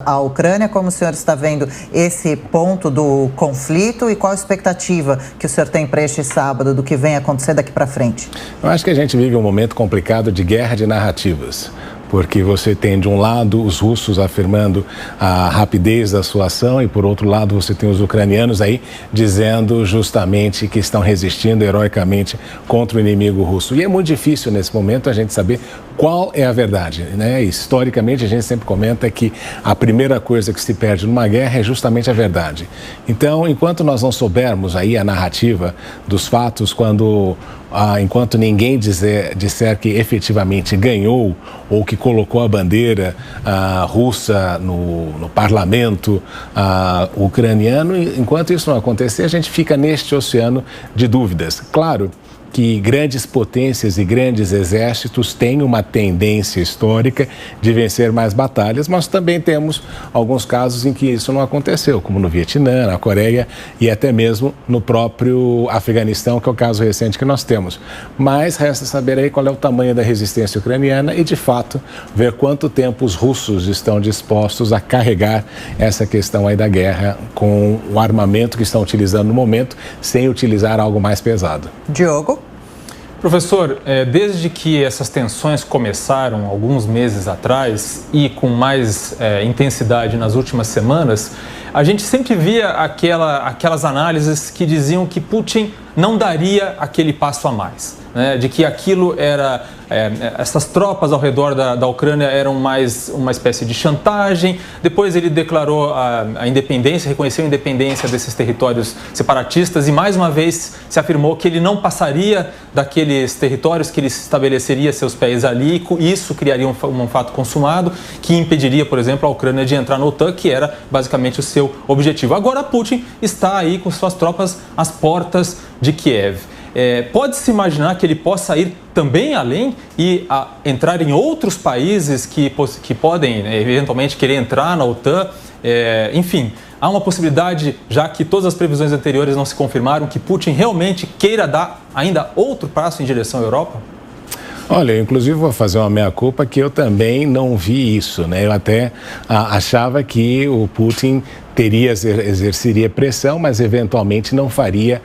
à Ucrânia. Como o senhor está vendo esse ponto do conflito e qual a expectativa que o senhor tem para este sábado, do que vem acontecer daqui para frente? Eu acho que a gente vive um momento complicado de guerra de narrativas. Porque você tem, de um lado, os russos afirmando a rapidez da sua ação e, por outro lado, você tem os ucranianos aí dizendo justamente que estão resistindo heroicamente contra o inimigo russo. E é muito difícil, nesse momento, a gente saber qual é a verdade, né? Historicamente, a gente sempre comenta que a primeira coisa que se perde numa guerra é justamente a verdade. Então, enquanto nós não soubermos aí a narrativa dos fatos, enquanto ninguém disser que efetivamente ganhou ou que colocou a bandeira russa no parlamento ucraniano, enquanto isso não acontecer, a gente fica neste oceano de dúvidas. Claro que grandes potências e grandes exércitos têm uma tendência histórica de vencer mais batalhas, mas também temos alguns casos em que isso não aconteceu, como no Vietnã, na Coreia e até mesmo no próprio Afeganistão, que é o caso recente que nós temos. Mas resta saber aí qual é o tamanho da resistência ucraniana e, de fato, ver quanto tempo os russos estão dispostos a carregar essa questão aí da guerra com o armamento que estão utilizando no momento, sem utilizar algo mais pesado. Diogo? Professor, desde que essas tensões começaram alguns meses atrás e com mais intensidade nas últimas semanas, a gente sempre via aquelas análises que diziam que Putin não daria aquele passo a mais, né? De que aquilo era... essas tropas ao redor da Ucrânia eram mais uma espécie de chantagem. Depois ele declarou a independência, reconheceu a independência desses territórios separatistas e mais uma vez se afirmou que ele não passaria daqueles territórios, que ele estabeleceria seus pés ali e isso criaria um fato consumado que impediria, por exemplo, a Ucrânia de entrar na OTAN, que era basicamente o seu objetivo. Agora Putin está aí com suas tropas às portas de Kiev. Pode-se imaginar que ele possa ir também além e entrar em outros países que podem eventualmente querer entrar na OTAN? Enfim, há uma possibilidade, já que todas as previsões anteriores não se confirmaram, que Putin realmente queira dar ainda outro passo em direção à Europa? Olha, eu inclusive vou fazer uma meia-culpa que eu também não vi isso, né? Eu até achava que o Putin exerceria pressão, mas eventualmente não faria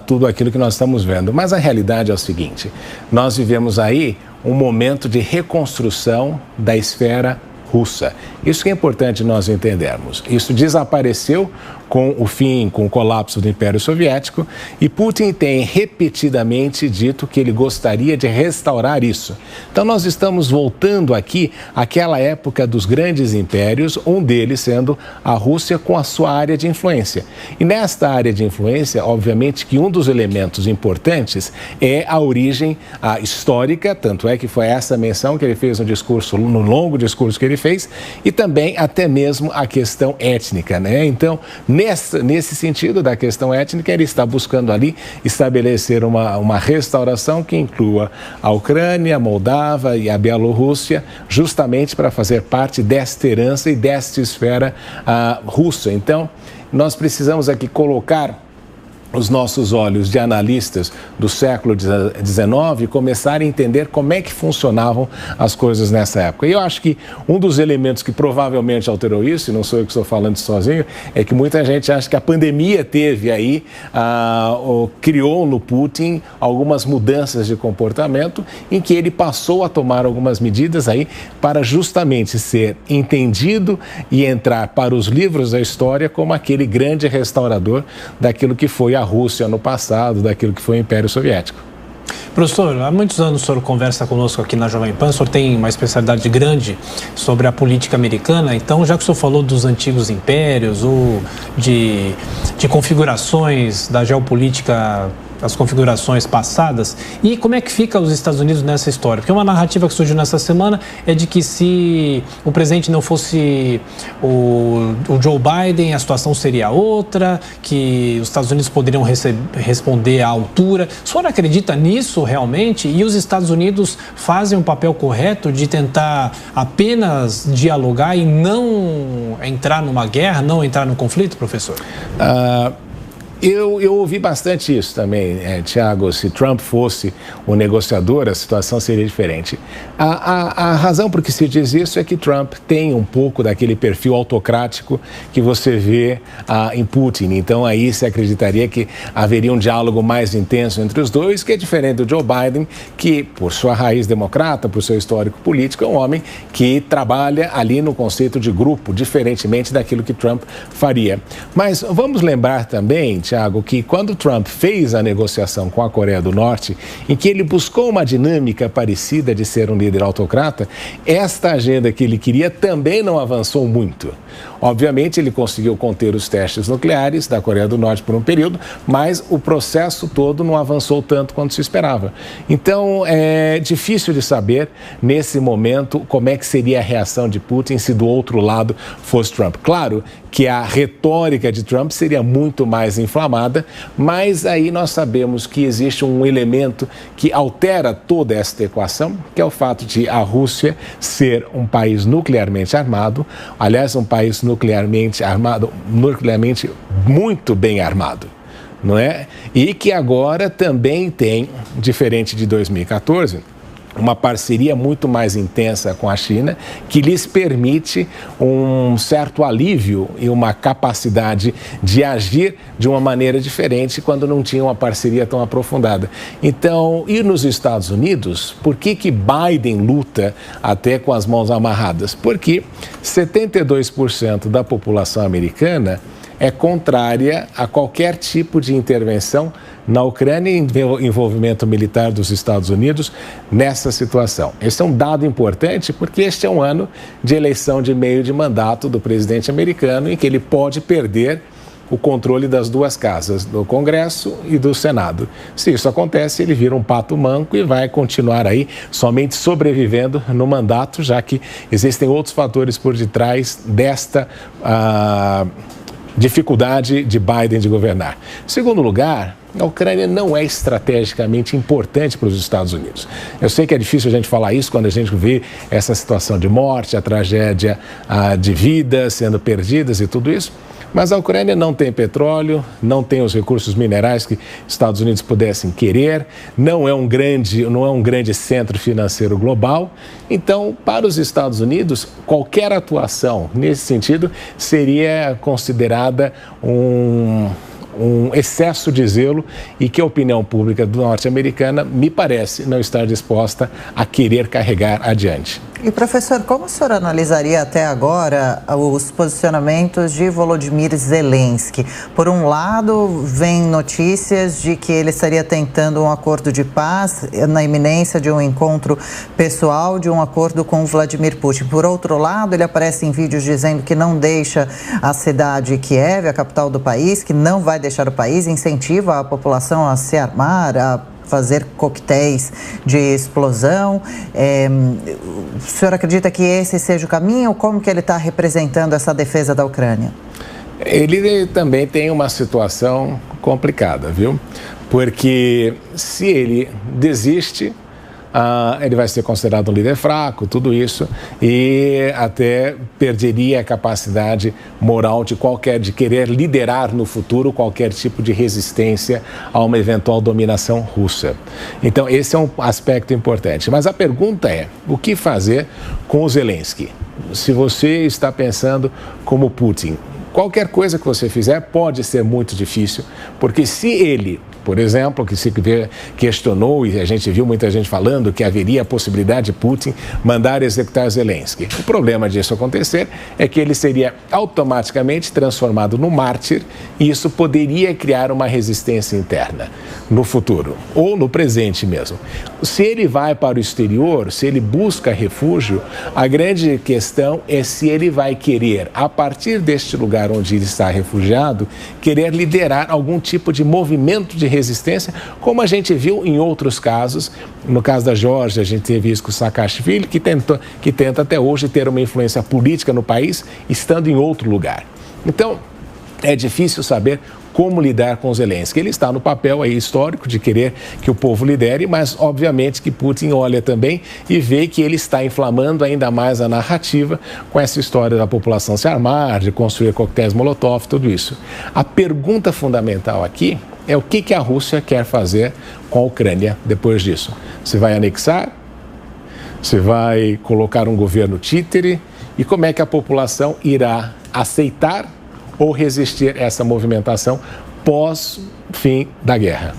tudo aquilo que nós estamos vendo. Mas a realidade é o seguinte, nós vivemos aí um momento de reconstrução da esfera russa. Isso que é importante nós entendermos. Isso desapareceu com o colapso do Império Soviético e Putin tem repetidamente dito que ele gostaria de restaurar isso. Então nós estamos voltando aqui àquela época dos grandes impérios, um deles sendo a Rússia com a sua área de influência. E nesta área de influência, obviamente que um dos elementos importantes é a origem histórica, tanto é que foi essa menção que ele fez no longo discurso que ele fez, e também até mesmo a questão étnica, né? Então, nesse sentido da questão étnica, ele está buscando ali estabelecer uma restauração que inclua a Ucrânia, a Moldávia e a Bielorrússia, justamente para fazer parte desta herança e desta esfera russa. Então, nós precisamos aqui colocar os nossos olhos de analistas do século XIX e começar a entender como é que funcionavam as coisas nessa época. E eu acho que um dos elementos que provavelmente alterou isso, e não sou eu que estou falando sozinho, é que muita gente acha que a pandemia teve aí, criou no Putin algumas mudanças de comportamento em que ele passou a tomar algumas medidas aí para justamente ser entendido e entrar para os livros da história como aquele grande restaurador daquilo que foi a Rússia no passado, daquilo que foi o Império Soviético. Professor, há muitos anos o senhor conversa conosco aqui na Jovem Pan, o senhor tem uma especialidade grande sobre a política americana, então já que o senhor falou dos antigos impérios ou de configurações da geopolítica, as configurações passadas, e como é que fica os Estados Unidos nessa história? Porque uma narrativa que surgiu nessa semana é de que se o presidente não fosse o Joe Biden, a situação seria outra, que os Estados Unidos poderiam responder à altura. O senhor acredita nisso realmente? E os Estados Unidos fazem um papel correto de tentar apenas dialogar e não entrar numa guerra, não entrar no conflito, professor? Eu ouvi bastante isso também, Tiago. Se Trump fosse o negociador, a situação seria diferente. A razão por que se diz isso é que Trump tem um pouco daquele perfil autocrático que você vê em Putin. Então, aí se acreditaria que haveria um diálogo mais intenso entre os dois, que é diferente do Joe Biden, que, por sua raiz democrata, por seu histórico político, é um homem que trabalha ali no conceito de grupo, diferentemente daquilo que Trump faria. Mas vamos lembrar também, Tiago, que quando Trump fez a negociação com a Coreia do Norte, em que ele buscou uma dinâmica parecida de ser um líder autocrata, esta agenda que ele queria também não avançou muito. Obviamente, ele conseguiu conter os testes nucleares da Coreia do Norte por um período, mas o processo todo não avançou tanto quanto se esperava. Então, é difícil de saber, nesse momento, como é que seria a reação de Putin se do outro lado fosse Trump. Claro que a retórica de Trump seria muito mais inflamada, mas aí nós sabemos que existe um elemento que altera toda esta equação, que é o fato de a Rússia ser um país nuclearmente armado, aliás, um país nuclearmente armado, nuclearmente muito bem armado, não é? E que agora também tem, diferente de 2014, uma parceria muito mais intensa com a China, que lhes permite um certo alívio e uma capacidade de agir de uma maneira diferente quando não tinha uma parceria tão aprofundada. Então, e nos Estados Unidos, por que Biden luta até com as mãos amarradas? Porque 72% da população americana é contrária a qualquer tipo de intervenção na Ucrânia e envolvimento militar dos Estados Unidos nessa situação. Esse é um dado importante porque este é um ano de eleição de meio de mandato do presidente americano em que ele pode perder o controle das duas casas, do Congresso e do Senado. Se isso acontece, ele vira um pato manco e vai continuar aí somente sobrevivendo no mandato, já que existem outros fatores por detrás desta dificuldade de Biden de governar. Em segundo lugar, a Ucrânia não é estrategicamente importante para os Estados Unidos. Eu sei que é difícil a gente falar isso quando a gente vê essa situação de morte, a tragédia de vidas sendo perdidas e tudo isso, mas a Ucrânia não tem petróleo, não tem os recursos minerais que os Estados Unidos pudessem querer, não é um grande centro financeiro global. Então, para os Estados Unidos, qualquer atuação nesse sentido seria considerada um excesso de zelo e que a opinião pública norte-americana, me parece, não estar disposta a querer carregar adiante. E, professor, como o senhor analisaria até agora os posicionamentos de Volodymyr Zelensky? Por um lado, vem notícias de que ele estaria tentando um acordo de paz na iminência de um encontro pessoal, de um acordo com Vladimir Putin. Por outro lado, ele aparece em vídeos dizendo que não deixa a cidade Kiev, a capital do país, que não vai deixar o país, incentiva a população a se armar, a fazer coquetéis de explosão. O senhor acredita que esse seja o caminho? Como que ele está representando essa defesa da Ucrânia? Ele também tem uma situação complicada, viu? Porque se ele desiste, ele vai ser considerado um líder fraco, tudo isso, e até perderia a capacidade moral de querer liderar no futuro qualquer tipo de resistência a uma eventual dominação russa. Então, esse é um aspecto importante. Mas a pergunta é, o que fazer com o Zelensky? Se você está pensando como Putin, qualquer coisa que você fizer pode ser muito difícil, porque se ele, por exemplo, que se questionou e a gente viu muita gente falando que haveria a possibilidade de Putin mandar executar Zelensky. O problema disso acontecer é que ele seria automaticamente transformado no mártir e isso poderia criar uma resistência interna no futuro ou no presente mesmo. Se ele vai para o exterior, se ele busca refúgio, a grande questão é se ele vai querer, a partir deste lugar onde ele está refugiado, querer liderar algum tipo de movimento de resistência, como a gente viu em outros casos. No caso da Geórgia, a gente teve isso com o Saakashvili, que tenta até hoje ter uma influência política no país, estando em outro lugar. Então, é difícil saber como lidar com Zelensky. Ele está no papel aí histórico de querer que o povo lidere, mas obviamente que Putin olha também e vê que ele está inflamando ainda mais a narrativa com essa história da população se armar, de construir coquetéis Molotov, tudo isso. A pergunta fundamental aqui é o que a Rússia quer fazer com a Ucrânia depois disso. Se vai anexar? Se vai colocar um governo títere? E como é que a população irá aceitar ou resistir a essa movimentação pós-fim da guerra?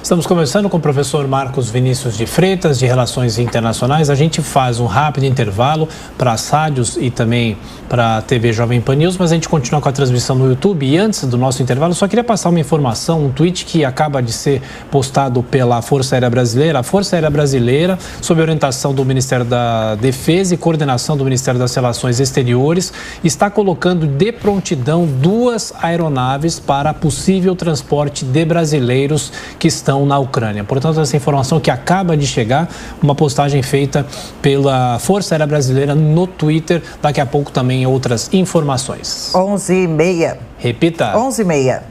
Estamos conversando com o professor Marcos Vinícius de Freitas, de Relações Internacionais. A gente faz um rápido intervalo para as rádios e também para a TV Jovem Pan News, mas a gente continua com a transmissão no YouTube. E antes do nosso intervalo, só queria passar uma informação, um tweet que acaba de ser postado pela Força Aérea Brasileira. A Força Aérea Brasileira, sob orientação do Ministério da Defesa e coordenação do Ministério das Relações Exteriores, está colocando de prontidão 2 aeronaves para possível transporte de brasileiros que estão na Ucrânia. Portanto, essa informação que acaba de chegar, uma postagem feita pela Força Aérea Brasileira no Twitter. Daqui a pouco também outras informações. 11h30. Repita. 11h30.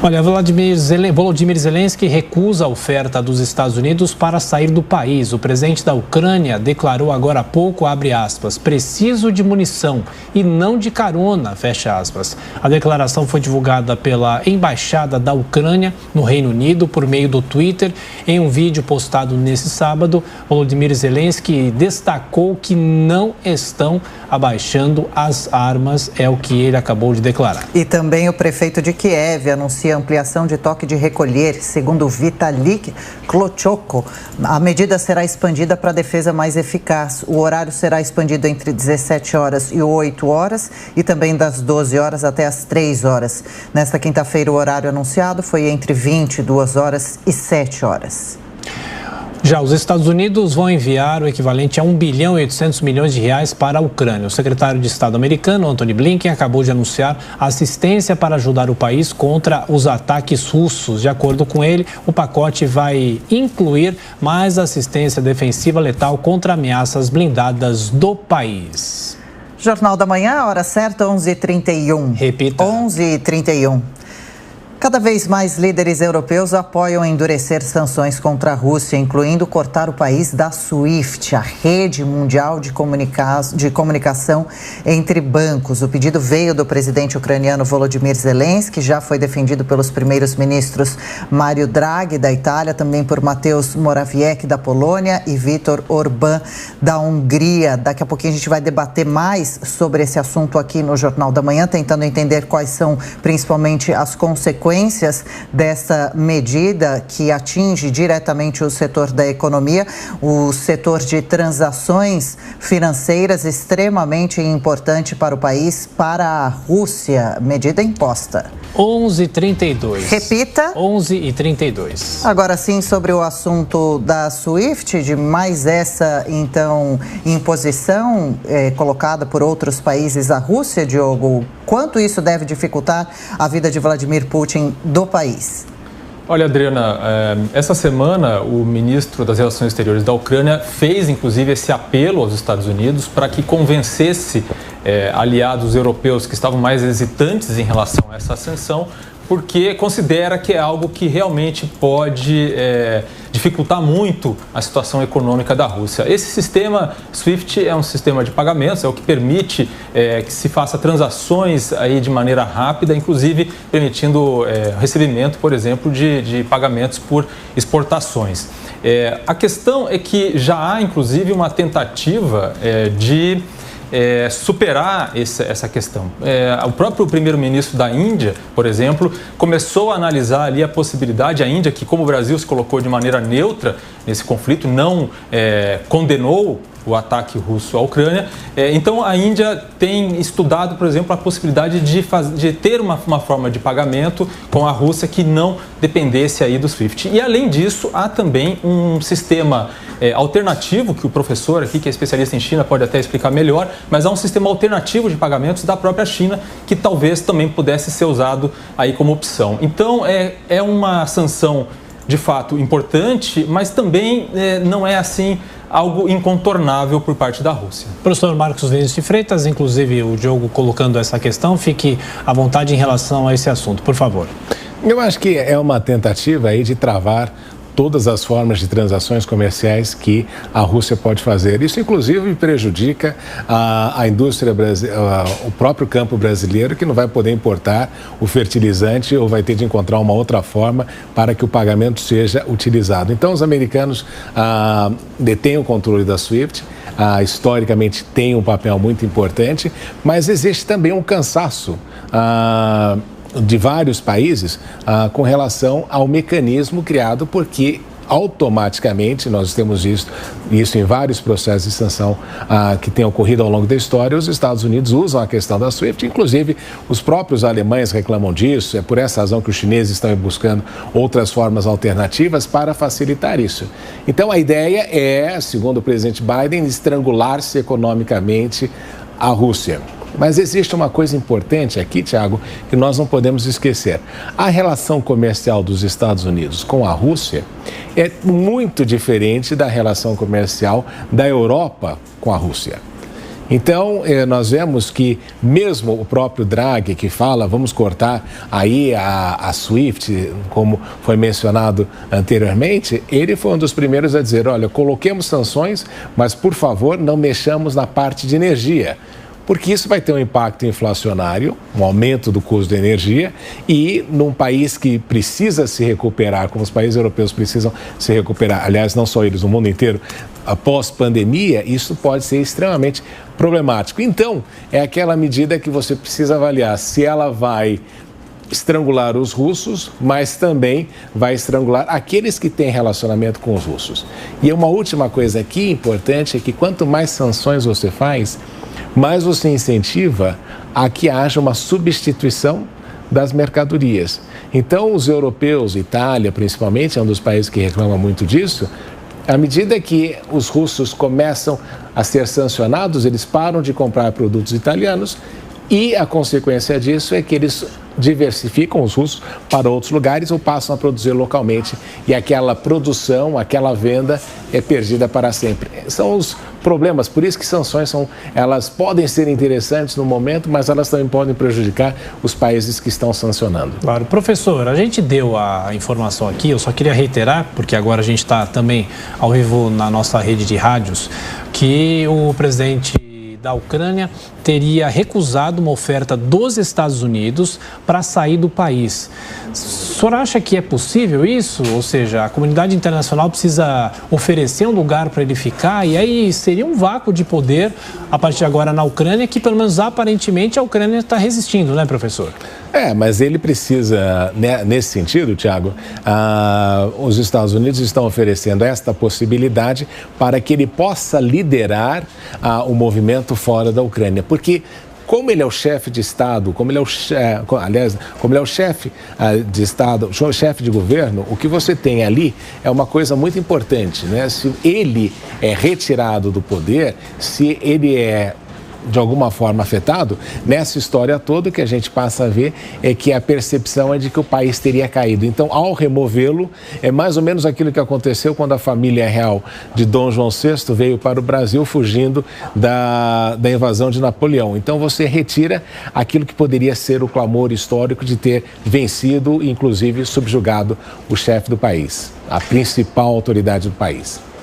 Olha, Volodymyr Zelensky recusa a oferta dos Estados Unidos para sair do país. O presidente da Ucrânia declarou agora há pouco, abre aspas, preciso de munição e não de carona, fecha aspas. A declaração foi divulgada pela Embaixada da Ucrânia no Reino Unido por meio do Twitter. Em um vídeo postado nesse sábado, Volodymyr Zelensky destacou que não estão abaixando as armas, é o que ele acabou de declarar. E também o prefeito de Kiev anuncia ampliação de toque de recolher. Segundo Vitali Klitschko, a medida será expandida para defesa mais eficaz. O horário será expandido entre 17 horas e 8 horas e também das 12 horas até as 3 horas. Nesta quinta-feira, o horário anunciado foi entre 22 horas e 7 horas. Já os Estados Unidos vão enviar o equivalente a 1 bilhão e 800 milhões de reais para a Ucrânia. O secretário de Estado americano, Antony Blinken, acabou de anunciar assistência para ajudar o país contra os ataques russos. De acordo com ele, o pacote vai incluir mais assistência defensiva letal contra ameaças blindadas do país. Jornal da Manhã, hora certa, 11h31. Repita. 11h31. Cada vez mais líderes europeus apoiam endurecer sanções contra a Rússia, incluindo cortar o país da SWIFT, a rede mundial de comunicação entre bancos. O pedido veio do presidente ucraniano Volodymyr Zelensky, já foi defendido pelos primeiros ministros Mario Draghi, da Itália, também por Mateusz Morawiecki, da Polônia, e Viktor Orbán, da Hungria. Daqui a pouquinho a gente vai debater mais sobre esse assunto aqui no Jornal da Manhã, tentando entender quais são principalmente as consequências dessa medida que atinge diretamente o setor da economia, o setor de transações financeiras, extremamente importante para o país, para a Rússia, medida imposta. 11h32. Repita. 11h32. Agora sim, sobre o assunto da SWIFT, de mais essa, então, imposição colocada por outros países à Rússia, Diogo, quanto isso deve dificultar a vida de Vladimir Putin do país? Olha, Adriana, essa semana o ministro das Relações Exteriores da Ucrânia fez, inclusive, esse apelo aos Estados Unidos para que convencesse aliados europeus que estavam mais hesitantes em relação a essa sanção, porque considera que é algo que realmente pode dificultar muito a situação econômica da Rússia. Esse sistema SWIFT é um sistema de pagamentos, é o que permite que se faça transações aí de maneira rápida, inclusive permitindo recebimento, por exemplo, de pagamentos por exportações. A questão é que já há, inclusive, uma tentativa de superar essa questão. O próprio primeiro-ministro da Índia, por exemplo, começou a analisar ali a possibilidade, a Índia, que como o Brasil se colocou de maneira neutra nesse conflito, não condenou o ataque russo à Ucrânia. Então, a Índia tem estudado, por exemplo, a possibilidade de ter uma forma de pagamento com a Rússia que não dependesse aí do SWIFT. E, além disso, há também um sistema alternativo, que o professor aqui, que é especialista em China, pode até explicar melhor, mas há um sistema alternativo de pagamentos da própria China que talvez também pudesse ser usado aí como opção. Então, é uma sanção de fato importante, mas também não é assim algo incontornável por parte da Rússia. Professor Marcos Vinícius de Freitas, inclusive o Diogo colocando essa questão, fique à vontade em relação a esse assunto, por favor. Eu acho que é uma tentativa aí de travar todas as formas de transações comerciais que a Rússia pode fazer. Isso, inclusive, prejudica a indústria brasileira, o próprio campo brasileiro, que não vai poder importar o fertilizante ou vai ter de encontrar uma outra forma para que o pagamento seja utilizado. Então, os americanos detêm o controle da SWIFT, historicamente tem um papel muito importante, mas existe também um cansaço de vários países com relação ao mecanismo criado, porque automaticamente, nós temos visto isso em vários processos de sanção que têm ocorrido ao longo da história, os Estados Unidos usam a questão da SWIFT, inclusive os próprios alemães reclamam disso, é por essa razão que os chineses estão buscando outras formas alternativas para facilitar isso. Então a ideia é, segundo o presidente Biden, estrangular-se economicamente a Rússia. Mas existe uma coisa importante aqui, Tiago, que nós não podemos esquecer. A relação comercial dos Estados Unidos com a Rússia é muito diferente da relação comercial da Europa com a Rússia. Então, nós vemos que mesmo o próprio Draghi, que fala, vamos cortar aí a SWIFT, como foi mencionado anteriormente, ele foi um dos primeiros a dizer, olha, coloquemos sanções, mas, por favor, não mexamos na parte de energia. Porque isso vai ter um impacto inflacionário, um aumento do custo da energia, e num país que precisa se recuperar, como os países europeus precisam se recuperar, aliás, não só eles, o mundo inteiro, após pandemia, isso pode ser extremamente problemático. Então, é aquela medida que você precisa avaliar se ela vai estrangular os russos, mas também vai estrangular aqueles que têm relacionamento com os russos. E uma última coisa aqui importante é que quanto mais sanções você faz, mais você incentiva a que haja uma substituição das mercadorias. Então, os europeus, Itália principalmente, é um dos países que reclama muito disso, à medida que os russos começam a ser sancionados, eles param de comprar produtos italianos e a consequência disso é que eles diversificam os russos para outros lugares ou passam a produzir localmente e aquela produção, aquela venda é perdida para sempre. São os problemas, por isso que sanções elas podem ser interessantes no momento, mas elas também podem prejudicar os países que estão sancionando. Claro. Professor, a gente deu a informação aqui, eu só queria reiterar, porque agora a gente está também ao vivo na nossa rede de rádios, que o presidente da Ucrânia teria recusado uma oferta dos Estados Unidos para sair do país. O senhor acha que é possível isso? Ou seja, a comunidade internacional precisa oferecer um lugar para ele ficar e aí seria um vácuo de poder a partir de agora na Ucrânia, que pelo menos aparentemente a Ucrânia está resistindo, né, professor? Mas ele precisa, nesse sentido, Tiago, os Estados Unidos estão oferecendo esta possibilidade para que ele possa liderar o movimento fora da Ucrânia, porque como ele é o chefe de Estado, como ele é o chefe de Estado, chefe de governo, o que você tem ali é uma coisa muito importante, né? Se ele é retirado do poder, se ele é de alguma forma afetado, nessa história toda o que a gente passa a ver é que a percepção é de que o país teria caído. Então, ao removê-lo, é mais ou menos aquilo que aconteceu quando a família real de Dom João VI veio para o Brasil fugindo da invasão de Napoleão. Então, você retira aquilo que poderia ser o clamor histórico de ter vencido, inclusive subjugado o chefe do país, a principal autoridade do país.